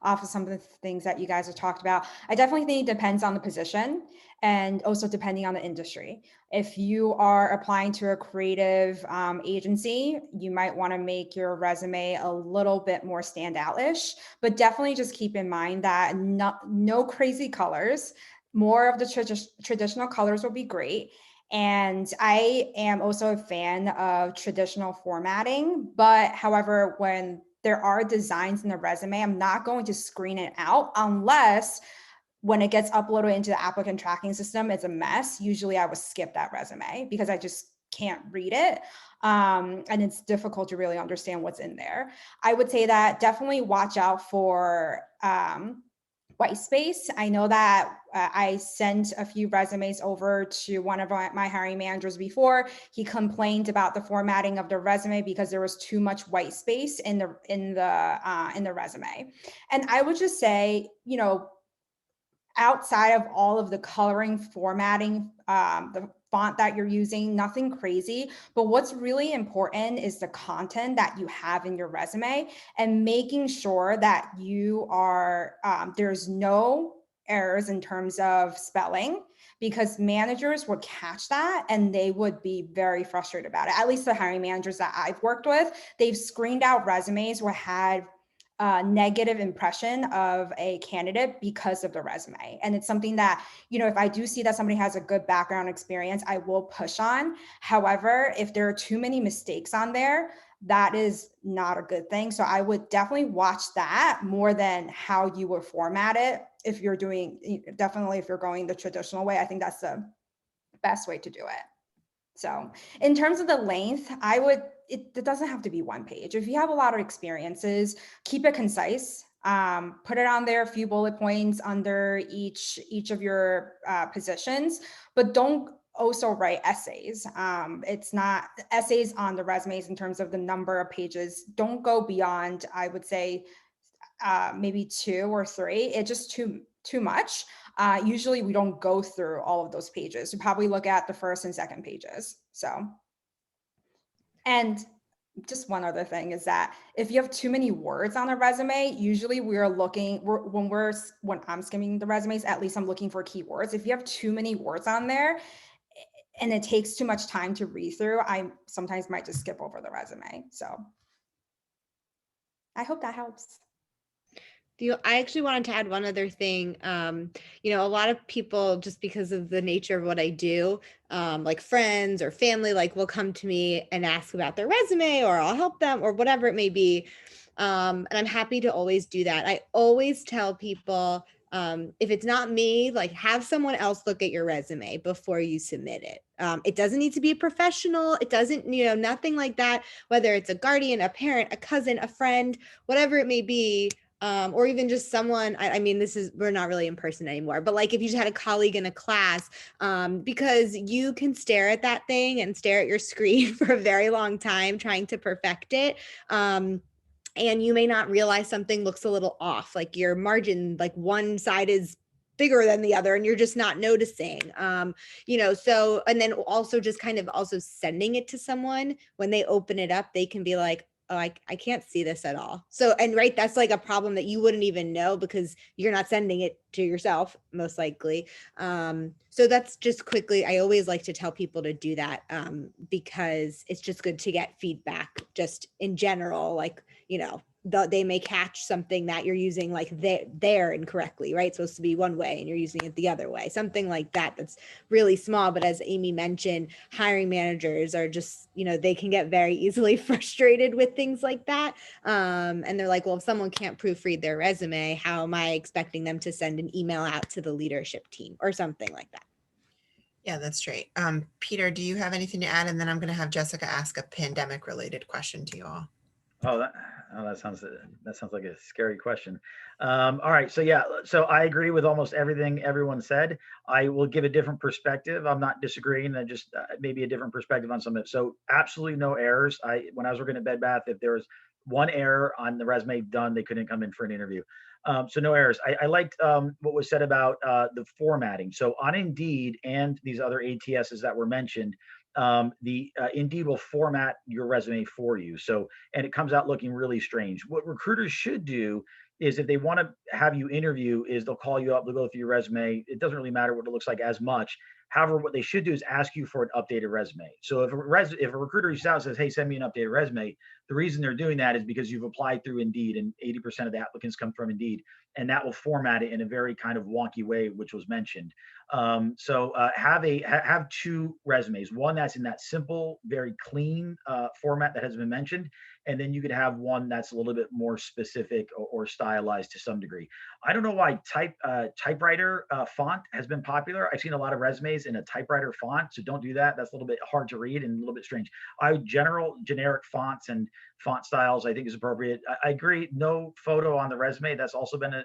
off of some of the things that you guys have talked about. I definitely think it depends on the position and also depending on the industry. If you are applying to a creative agency, you might want to make your resume a little bit more standout-ish, but definitely just keep in mind that no crazy colors. More of the traditional colors will be great. And I am also a fan of traditional formatting, but however, when there are designs in the resume, I'm not going to screen it out unless when it gets uploaded into the applicant tracking system, it's a mess. Usually I would skip that resume because I just can't read it. And it's difficult to really understand what's in there. I would say that definitely watch out for white space. I know that I sent a few resumes over to one of my hiring managers before. He complained about the formatting of the resume because there was too much white space in the resume. And I would just say, outside of all of the coloring, formatting, the font that you're using, nothing crazy. But what's really important is the content that you have in your resume and making sure that you are, there's no errors in terms of spelling, because managers would catch that and they would be very frustrated about it. At least the hiring managers that I've worked with, they've screened out resumes where had negative impression of a candidate because of the resume. And it's something that, if I do see that somebody has a good background experience, I will push on. However, if there are too many mistakes on there, that is not a good thing. So I would definitely watch that more than how you would format it. If you're definitely if you're going the traditional way, I think that's the best way to do it. So in terms of the length, it doesn't have to be one page. If you have a lot of experiences, keep it concise. Put it on there, a few bullet points under each of your positions, but don't also write essays. It's not essays on the resumes in terms of the number of pages. Don't go beyond, I would say, maybe 2 or 3. It's just too much. Usually we don't go through all of those pages. We probably look at the first and second pages. So, and just one other thing is that if you have too many words on a resume, usually when I'm skimming the resumes, at least I'm looking for keywords. If you have too many words on there and it takes too much time to read through, I sometimes might just skip over the resume. So I hope that helps. I actually wanted to add one other thing. A lot of people, just because of the nature of what I do, like friends or family, will come to me and ask about their resume, or I'll help them, or whatever it may be. And I'm happy to always do that. I always tell people, if it's not me, have someone else look at your resume before you submit it. It doesn't need to be a professional. It doesn't, nothing like that, whether it's a guardian, a parent, a cousin, a friend, whatever it may be. or even just someone, I mean, we're not really in person anymore, but like if you just had a colleague in a class, because you can stare at that thing and stare at your screen for a very long time trying to perfect it. And you may not realize something looks a little off, like your margin, like one side is bigger than the other and you're just not noticing. So, and then also just kind of also sending it to someone, when they open it up, they can be like, oh, I can't see this at all. So, and right, that's like a problem that you wouldn't even know because you're not sending it to yourself, most likely. So that's just quickly, I always like to tell people to do that, because it's just good to get feedback just in general, like, they may catch something that you're using like there incorrectly, right? It's supposed to be one way and you're using it the other way, something like that. That's really small. But as Amy mentioned, hiring managers are just, they can get very easily frustrated with things like that. And they're like, well, if someone can't proofread their resume, how am I expecting them to send an email out to the leadership team or something like that? Yeah, that's great. Peter, do you have anything to add? And then I'm going to have Jessica ask a pandemic related question to you all. That sounds like a scary question. All right, so I agree with almost everything everyone said. I will give a different perspective. I'm not disagreeing. I just maybe a different perspective on some of it. So absolutely no errors. When I was working at Bed Bath, if there was one error on the resume, done, they couldn't come in for an interview. So no errors. I liked what was said about the formatting. So on Indeed and these other ATSs that were mentioned, the Indeed will format your resume for you. So, and it comes out looking really strange. What recruiters should do is, if they want to have you interview, is they'll call you up, they'll go through your resume. It doesn't really matter what it looks like as much. However, what they should do is ask you for an updated resume. So if a recruiter reaches out and says, hey, send me an updated resume, the reason they're doing that is because you've applied through Indeed, and 80% of the applicants come from Indeed, and that will format it in a very kind of wonky way, which was mentioned. Have two resumes, one that's in that simple, very clean format that has been mentioned, and then you could have one that's a little bit more specific or stylized to some degree. I don't know why typewriter font has been popular. I've seen a lot of resumes in a typewriter font, so don't do that. That's a little bit hard to read and a little bit strange. Generic fonts and font styles, I think, is appropriate. I agree. No photo on the resume. That's also been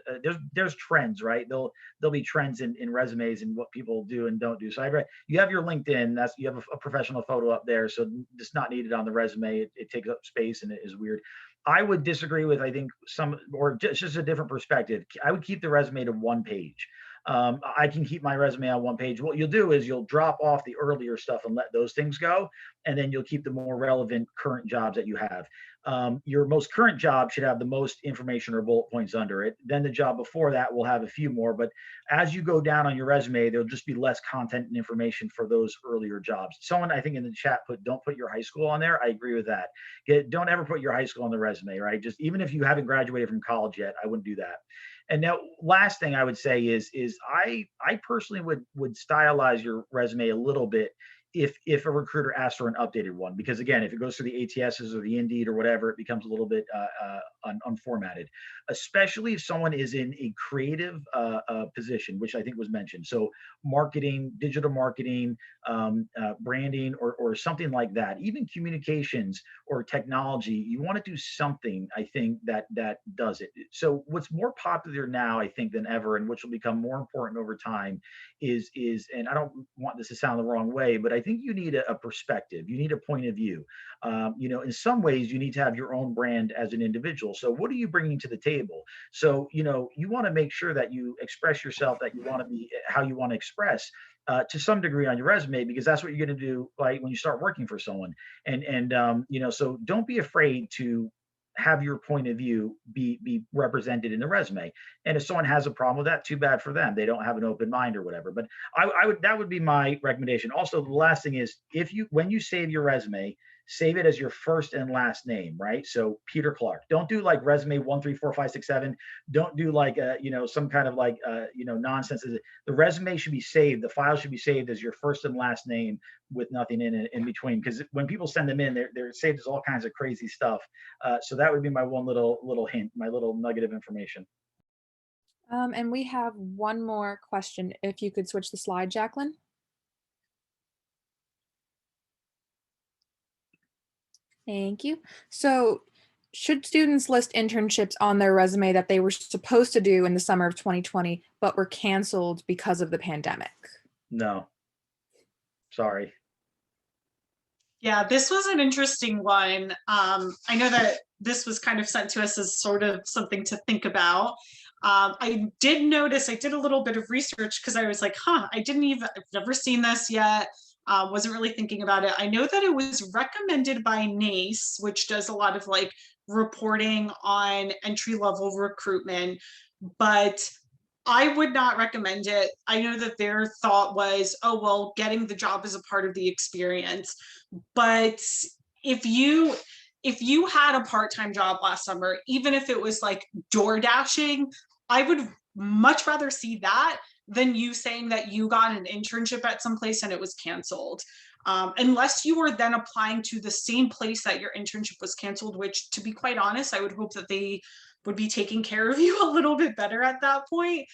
there's trends, right? There'll be trends in resumes and what people do and don't do. So I agree. You have your LinkedIn. You have a professional photo up there, so it's not needed on the resume. It takes up space and it is weird. I would disagree with, I think, or just a different perspective. I would keep the resume to one page. I can keep my resume on one page. What you'll do is you'll drop off the earlier stuff and let those things go, and then you'll keep the more relevant current jobs that you have. Your most current job should have the most information or bullet points under it. Then the job before that will have a few more, but as you go down on your resume, there'll just be less content and information for those earlier jobs. Someone, I think, in the chat don't put your high school on there. I agree with that. Don't ever put your high school on the resume, right? Just even if you haven't graduated from college yet, I wouldn't do that. And now, last thing I would say is I personally would stylize your resume a little bit if a recruiter asks for an updated one, because again, if it goes through the ATSs or the Indeed or whatever, it becomes a little bit unformatted, especially if someone is in a creative position, which I think was mentioned. So marketing, digital marketing, branding, or something like that, even communications or technology, you want to do something, I think, that does it. So what's more popular now, I think, than ever, and which will become more important over time is, and I don't want this to sound the wrong way, but I think you need a perspective. You need a point of view. In some ways, you need to have your own brand as an individual. So what are you bringing to the table? So, you want to make sure that you express yourself, that you want to be how you want to express to some degree on your resume, because that's what you're going to do, right, when you start working for someone. So don't be afraid to have your point of view be represented in the resume. And if someone has a problem with that, too bad for them. They don't have an open mind or whatever. But that would be my recommendation. Also, the last thing is, when you save your resume, save it as your first and last name, right? So Peter Clark. Don't do like resume 1, 3, 4, 5, 6, 7. Don't do like some kind of like nonsense. The resume should be saved. The file should be saved as your first and last name with nothing in between. Because when people send them in, they're saved as all kinds of crazy stuff. So that would be my one little hint, my little nugget of information. And we have one more question. If you could switch the slide, Jacqueline. Thank you. So should students list internships on their resume that they were supposed to do in the summer of 2020, but were canceled because of the pandemic? No. Sorry. Yeah, this was an interesting one. I know that this was kind of sent to us as sort of something to think about. I did notice, I did a little bit of research because I was like, I've never seen this yet. Wasn't really thinking about it. I know that it was recommended by NACE, which does a lot of like reporting on entry-level recruitment, but I would not recommend it. I know that their thought was, oh, well, getting the job is a part of the experience. But if you had a part-time job last summer, even if it was like door dashing, I would much rather see that than you saying that you got an internship at some place and it was canceled. Unless you were then applying to the same place that your internship was canceled, which, to be quite honest, I would hope that they would be taking care of you a little bit better at that point.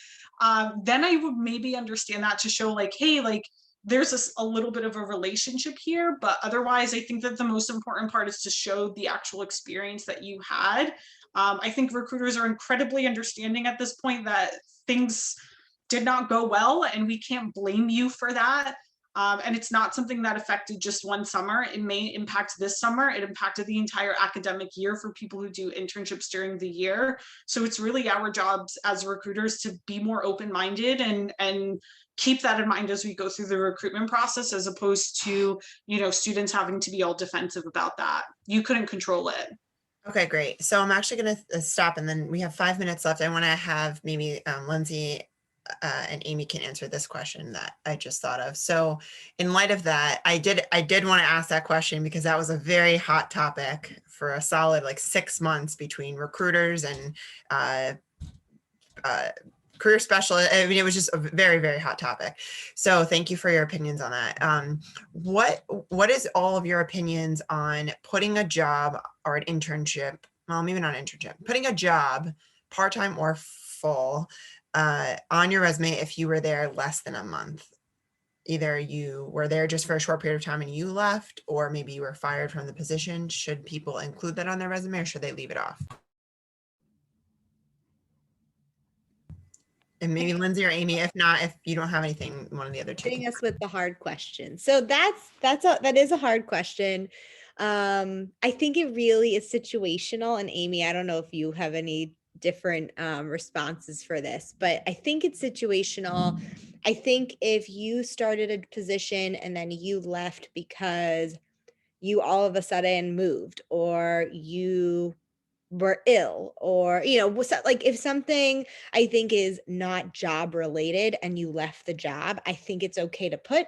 Then I would maybe understand that, to show like, hey, like, there's a little bit of a relationship here. But otherwise, I think that the most important part is to show the actual experience that you had. I think recruiters are incredibly understanding at this point that things did not go well, and we can't blame you for that. And it's not something that affected just one summer. It may impact this summer. It impacted the entire academic year for people who do internships during the year. So it's really our jobs as recruiters to be more open-minded and keep that in mind as we go through the recruitment process, as opposed to, students having to be all defensive about that. You couldn't control it. Okay, great. So I'm actually going to stop, and then we have 5 minutes left. I want to have maybe Lindsay and Amy can answer this question that I just thought of. So in light of that, I did want to ask that question because that was a very hot topic for a solid like 6 months between recruiters and career specialist. I mean, it was just a very, very hot topic. So thank you for your opinions on that. What is all of your opinions on putting a job or an internship, well, maybe not an internship, putting a job, part-time or full, on your resume if you were there less than a month? Either you were there just for a short period of time and you left, or maybe you were fired from the position. Should people include that on their resume, or should they leave it off? And maybe Lindsay or Amy, if not, if you don't have anything, one of the other two. Hitting us with the hard question. So that is a hard question. I think it really is situational. And Amy, I don't know if you have any different responses for this, but I think it's situational. I think if you started a position and then you left because you all of a sudden moved, or you were ill, or like if something I think is not job related and you left the job, I think it's okay to put.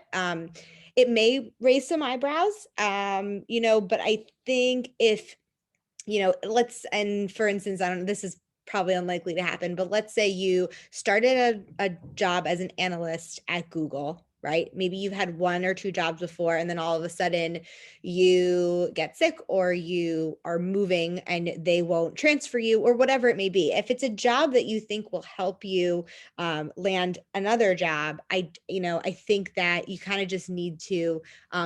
It may raise some eyebrows, but I think if and for instance, I don't know, this is probably unlikely to happen, but let's say you started a job as an analyst at Google, right? Maybe you've had 1 or 2 jobs before, and then all of a sudden you get sick or you are moving and they won't transfer you, or whatever it may be. If it's a job that you think will help you land another job, I think that you kind of just need to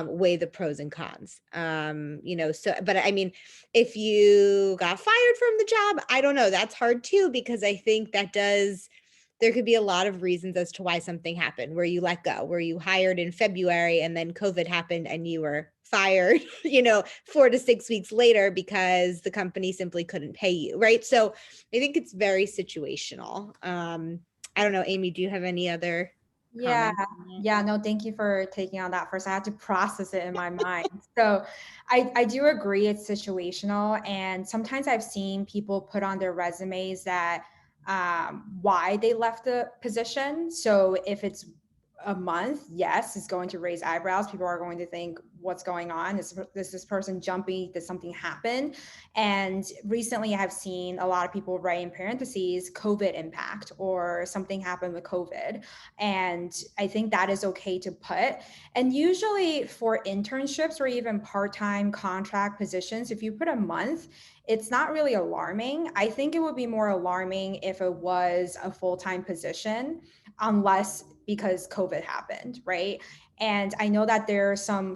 weigh the pros and cons. But I mean, if you got fired from the job, I don't know, that's hard too, because I think there could be a lot of reasons as to why something happened, where you let go, where you hired in February and then COVID happened and you were fired, 4 to 6 weeks later because the company simply couldn't pay you, right? So I think it's very situational. I don't know, Amy, do you have any other comments? Yeah, no, thank you for taking on that first. I had to process it in my mind. So I do agree it's situational. And sometimes I've seen people put on their resumes that why they left the position. So if it's a month, yes, it's going to raise eyebrows. People are going to think, what's going on? Is this person jumpy? Did something happen? And recently I've seen a lot of people write in parentheses, COVID impact, or something happened with COVID. And I think that is okay to put. And usually for internships or even part-time contract positions, if you put a month, it's not really alarming. I think it would be more alarming if it was a full-time position, unless because COVID happened, right? And I know that there are some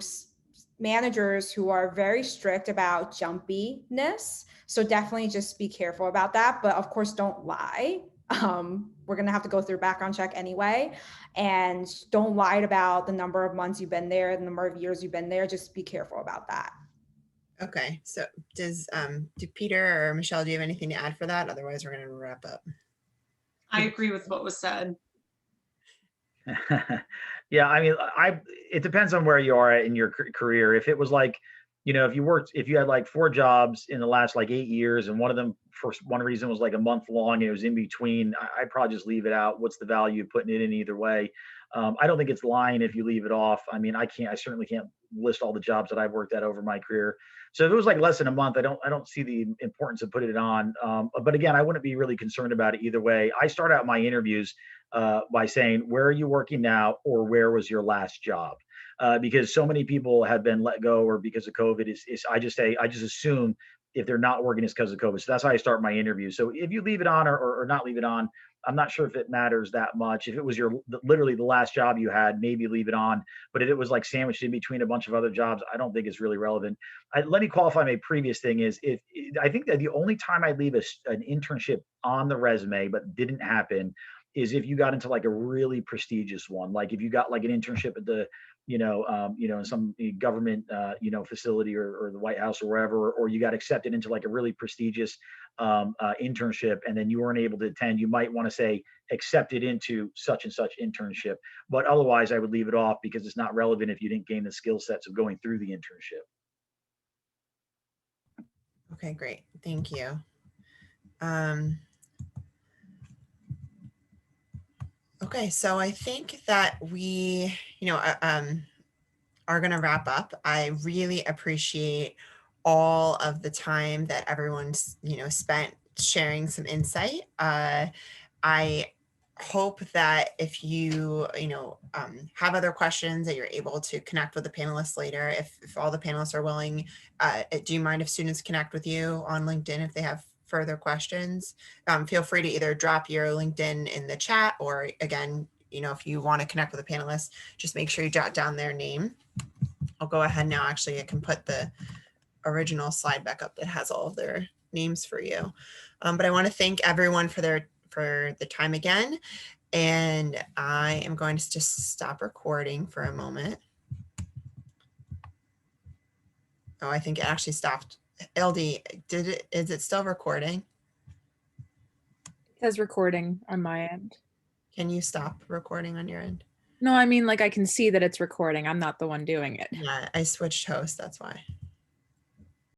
managers who are very strict about jumpiness. So definitely just be careful about that. But of course, don't lie. We're going to have to go through a background check anyway. And don't lie about the number of months you've been there, the number of years you've been there. Just be careful about that. Okay, so do Peter or Michelle, do you have anything to add for that? Otherwise, we're going to wrap up. I agree with what was said. Yeah, I mean, it depends on where you are in your career. If it was like, if you had like 4 jobs in the last like 8 years, and one of them for one reason was like a month long, and it was in between, I'd probably just leave it out. What's the value of putting it in either way? I don't think it's lying if you leave it off. I mean, I certainly can't list all the jobs that I've worked at over my career. So if it was like less than a month, I don't see the importance of putting it on. But again, I wouldn't be really concerned about it either way. I start out my interviews by saying, where are you working now, or where was your last job? Because so many people have been let go or because of COVID. I just assume if they're not working, it's because of COVID. So that's how I start my interview. So if you leave it on or not leave it on, I'm not sure if it matters that much. If it was literally the last job you had, maybe leave it on. But if it was like sandwiched in between a bunch of other jobs, I don't think it's really relevant. Let me qualify my previous thing is I think that the only time I leave an internship on the resume, but didn't happen, is if you got into like a really prestigious one, like if you got like an internship at the, in some government, facility or the White House or wherever, or you got accepted into like a really prestigious internship, and then you weren't able to attend, you might want to say accepted into such and such internship. But otherwise, I would leave it off because it's not relevant if you didn't gain the skill sets of going through the internship. Okay, great. Thank you. Okay, so I think that we, are going to wrap up. I really appreciate all of the time that everyone's, spent sharing some insight. I hope that if you, have other questions, that you're able to connect with the panelists later. If all the panelists are willing, do you mind if students connect with you on LinkedIn if they have further questions? Feel free to either drop your LinkedIn in the chat, or again, if you want to connect with the panelists, just make sure you jot down their name. I'll go ahead now. Actually, I can put the original slide back up that has all of their names for you. But I want to thank everyone for the time again. And I am going to just stop recording for a moment. Oh, I think it actually stopped. LD, is it still recording? It says recording on my end. Can you stop recording on your end? No, I mean, like I can see that it's recording. I'm not the one doing it. Yeah, I switched hosts, that's why.